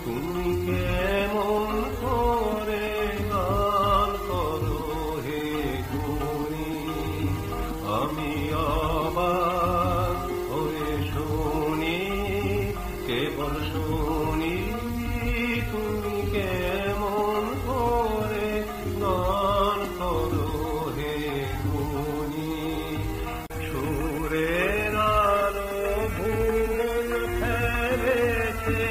তুমি কেমন করে গান করো হে গুণী, আমি অবাক হয়ে শুনি, কেবল শুনি তুমি কেমন করে গান করো হে গুণী। সুরের আলো ভুবন ফেলেছে,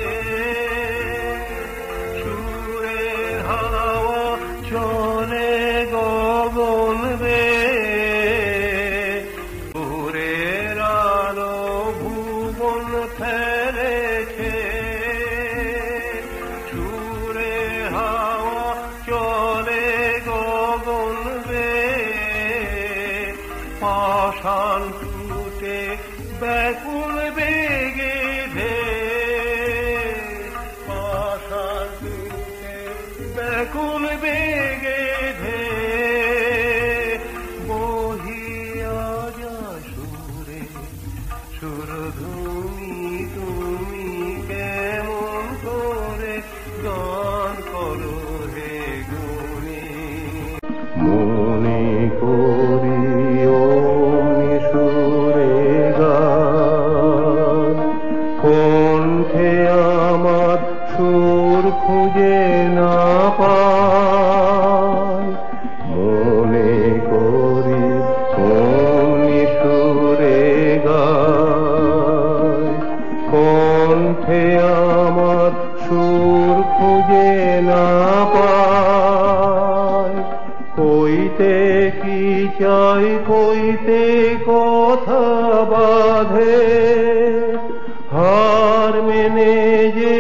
সুরের হাওয়া চলে গগন বেয়ে, সুরের আলো ভুবন ফেলেছে, সুরের হাওয়া চলে গগন বেয়ে, পাষাণ টুটে ব্যাকুল বেগে ধেয়ে, পাষাণ টুটে ব্যাকুল বেগে ধেয়ে, বহিয়া যায় সুরে সুরধুনী, তুমি কেমন করে গান করো হে গুণী। মনে করি অমনি সুরে গান, কণ্ঠে আমার সুর খুঁজে না পাই, মনে করি অমনি সুরে গান, কণ্ঠে আমার সুর খুঁজে না পাই, কইতে কি চাই কইতে কথা বাঁধে, হার মেনে যে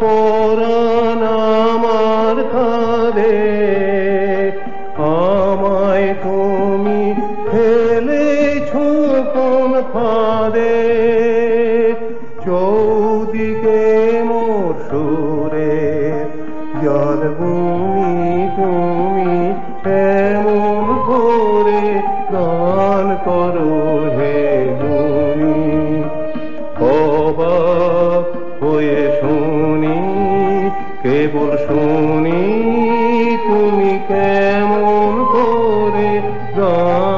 পরাণ আমার কাঁধে, আমায় তুমি ফেলেছ কোন ফাঁদে, চৌদিকে মোর সুরে জলভূমি, তুমি কেমন করে গান করো হে গুণী। অবাক হয়ে শুনি, কেবল শুনি তুমি কেমন করে গান